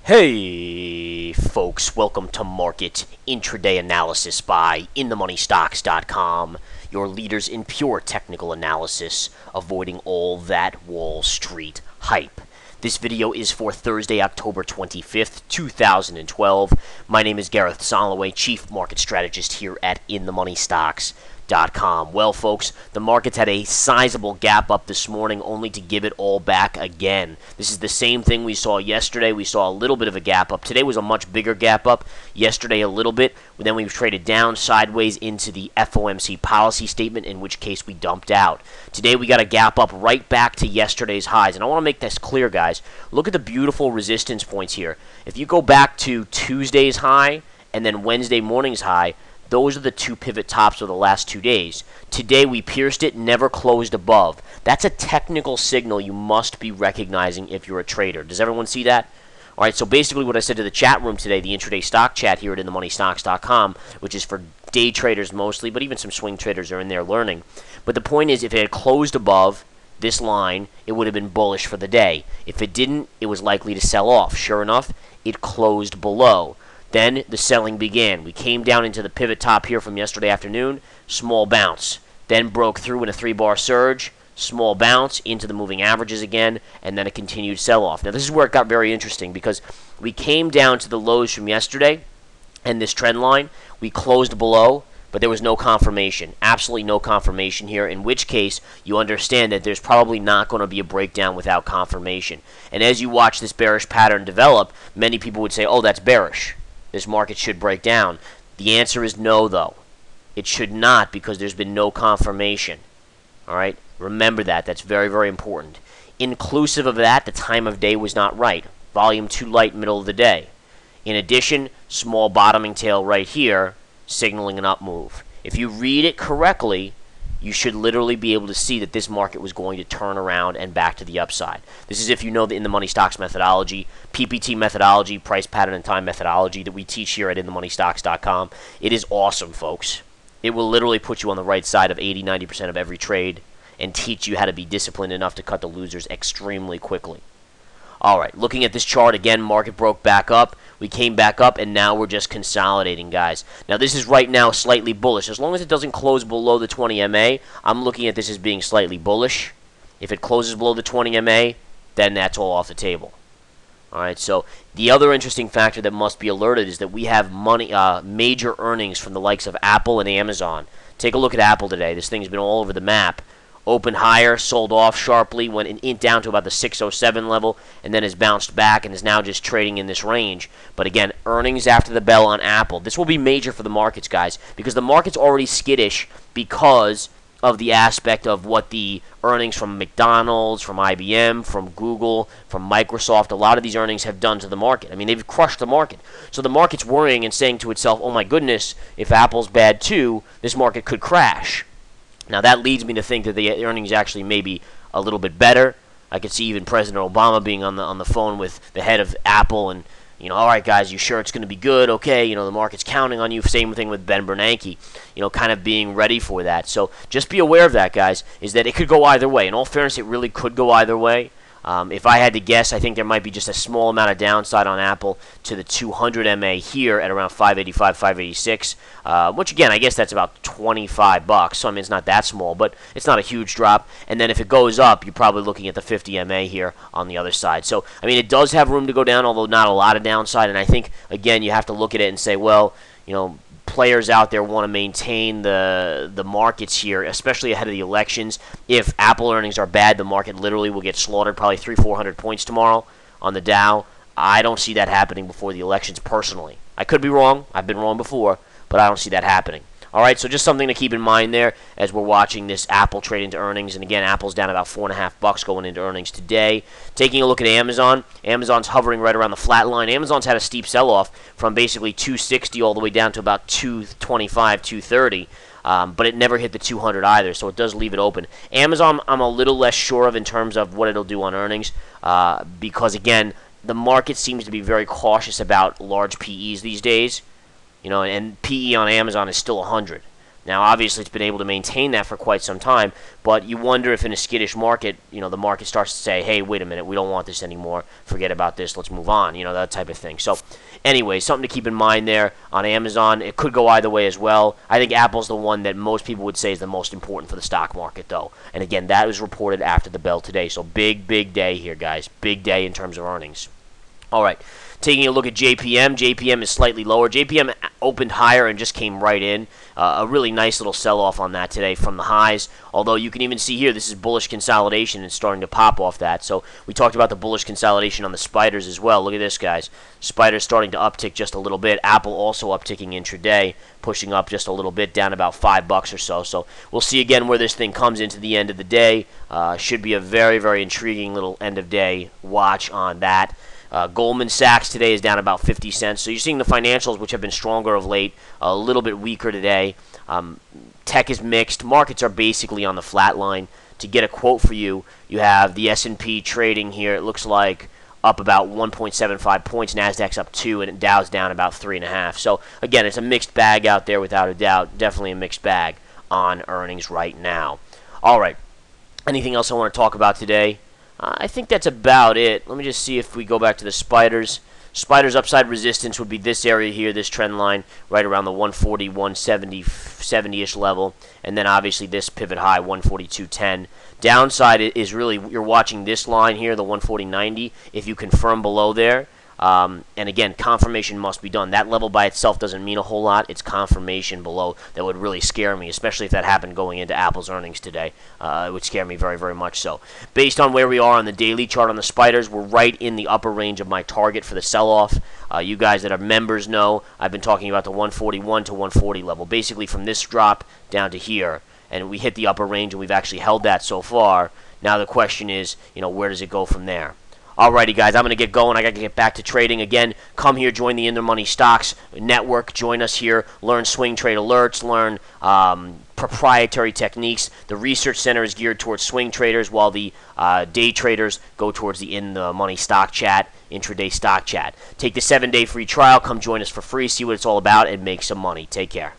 Hey folks, welcome to Market Intraday Analysis by InTheMoneyStocks.com, your leaders in pure technical analysis, avoiding all that Wall Street hype. This video is for Thursday, October 25th, 2012. My name is Gareth Soloway, Chief Market Strategist here at InTheMoneyStocks.com. Well, folks, the markets had a sizable gap up this morning only to give it all back again. This is the same thing we saw yesterday. We saw a little bit of a gap up. Today was a much bigger gap up. Yesterday a little bit. Then we traded down sideways into the FOMC policy statement, in which case we dumped out. Today we got a gap up right back to yesterday's highs. And I want to make this clear, guys. Look at the beautiful resistance points here. If you go back to Tuesday's high and then Wednesday morning's high, those are the two pivot tops of the last 2 days. Today we pierced it, never closed above. That's a technical signal you must be recognizing if you're a trader. Does everyone see that? All right, so basically what I said to the chat room today, the intraday stock chat here at InTheMoneyStocks.com, which is for day traders mostly, but even some swing traders are in there learning. But the point is, if it had closed above this line, it would have been bullish for the day. If it didn't, it was likely to sell off. Sure enough, it closed below. Then the selling began. We came down into the pivot top here from yesterday afternoon, small bounce. Then broke through in a 3-bar surge, small bounce into the moving averages again, and then a continued sell-off. Now this is where it got very interesting because we came down to the lows from yesterday, and this trend line, we closed below, but there was no confirmation. Absolutely no confirmation here, in which case you understand that there's probably not going to be a breakdown without confirmation. And as you watch this bearish pattern develop, many people would say, oh, that's bearish. This market should break down. The answer is no, though. It should not, because there's been no confirmation. All right? Remember that. That's very, very important. Inclusive of that, the time of day was not right. Volume too light, middle of the day. In addition, small bottoming tail right here, signaling an up move. If you read it correctly, you should literally be able to see that this market was going to turn around and back to the upside. This is if you know the In the Money Stocks methodology, PPT methodology, price pattern and time methodology that we teach here at InTheMoneyStocks.com. It is awesome, folks. It will literally put you on the right side of 80-90% of every trade and teach you how to be disciplined enough to cut the losers extremely quickly. All right, looking at this chart again, market broke back up. We came back up, and now we're just consolidating, guys. Now, this is right now slightly bullish. As long as it doesn't close below the 20 MA, I'm looking at this as being slightly bullish. If it closes below the 20 MA, then that's all off the table. All right, so the other interesting factor that must be alerted is that we have major earnings from the likes of Apple and Amazon. Take a look at Apple today. This thing's been all over the map. Opened higher, sold off sharply, went in down to about the 607 level, and then has bounced back and is now just trading in this range. But again, earnings after the bell on Apple. This will be major for the markets, guys, because the market's already skittish because of the aspect of what the earnings from McDonald's, from IBM, from Google, from Microsoft, a lot of these earnings have done to the market. I mean, they've crushed the market. So the market's worrying and saying to itself, oh my goodness, if Apple's bad too, this market could crash. Now, that leads me to think that the earnings actually may be a little bit better. I could see even President Obama being on the phone with the head of Apple and, all right, guys, you sure it's going to be good? Okay, the market's counting on you. Same thing with Ben Bernanke, kind of being ready for that. So just be aware of that, guys, is that it could go either way. In all fairness, it really could go either way. If I had to guess, I think there might be just a small amount of downside on Apple to the 200 MA here at around 585, 586, which again, I guess that's about $25. So I mean, it's not that small, but it's not a huge drop. And then if it goes up, you're probably looking at the 50 MA here on the other side. So I mean, it does have room to go down, although not a lot of downside. And I think again, you have to look at it and say, well, players out there want to maintain the markets here, especially ahead of the elections. If Apple earnings are bad, the market literally will get slaughtered, probably 300-400 points tomorrow on the Dow. I don't see that happening before the elections personally. I could be wrong. I've been wrong before, but I don't see that happening. All right, so just something to keep in mind there as we're watching this Apple trade into earnings. And again, Apple's down about $4.50 going into earnings today. Taking a look at Amazon, Amazon's hovering right around the flat line. Amazon's had a steep sell-off from basically 260 all the way down to about 225, 230. But it never hit the 200 either, so it does leave it open. Amazon, I'm a little less sure of in terms of what it'll do on earnings because, again, the market seems to be very cautious about large PEs these days. And PE on Amazon is still 100. Now, obviously, it's been able to maintain that for quite some time, but you wonder if in a skittish market, the market starts to say, hey, wait a minute, we don't want this anymore. Forget about this. Let's move on, that type of thing. So, anyway, something to keep in mind there on Amazon. It could go either way as well. I think Apple's the one that most people would say is the most important for the stock market, though. And again, that was reported after the bell today. So, big day here, guys. Big day in terms of earnings. All right. Taking a look at JPM, JPM is slightly lower. JPM opened higher and just came right in. A really nice little sell-off on that today from the highs. Although you can even see here, this is bullish consolidation and starting to pop off that. So we talked about the bullish consolidation on the spiders as well. Look at this, guys. Spiders starting to uptick just a little bit. Apple also upticking intraday, pushing up just a little bit, down about $5 or so. So we'll see again where this thing comes into the end of the day. Should be a very, very intriguing little end of day watch on that. Goldman Sachs today is down about 50 cents. So you're seeing the financials, which have been stronger of late, a little bit weaker today. Tech is mixed. Markets are basically on the flat line. To get a quote for you, you have the S&P trading here. It looks like up about 1.75 points. NASDAQ's up 2, and Dow's down about 3.5. So, again, it's a mixed bag out there without a doubt. Definitely a mixed bag on earnings right now. All right. Anything else I want to talk about today? I think that's about it. Let me just see if we go back to the spiders. Spiders upside resistance would be this area here, this trend line, right around the 140, 170, 70-ish level. And then obviously this pivot high, 142.10. Downside is really, you're watching this line here, the 140.90. If you confirm below there, and again, confirmation must be done. That level by itself doesn't mean a whole lot. It's confirmation below that would really scare me, especially if that happened going into Apple's earnings today. It would scare me very, very much so. Based on where we are on the daily chart on the spiders, we're right in the upper range of my target for the sell-off. You guys that are members know I've been talking about the 141 to 140 level, basically from this drop down to here. And we hit the upper range, and we've actually held that so far. Now the question is, where does it go from there? Alrighty, guys, I'm going to get going. I got to get back to trading. Again, come here, join the In the Money Stocks Network. Join us here. Learn swing trade alerts. Learn proprietary techniques. The Research Center is geared towards swing traders, while the day traders go towards the In the Money Stock Chat, intraday stock chat. Take the 7-day free trial. Come join us for free. See what it's all about and make some money. Take care.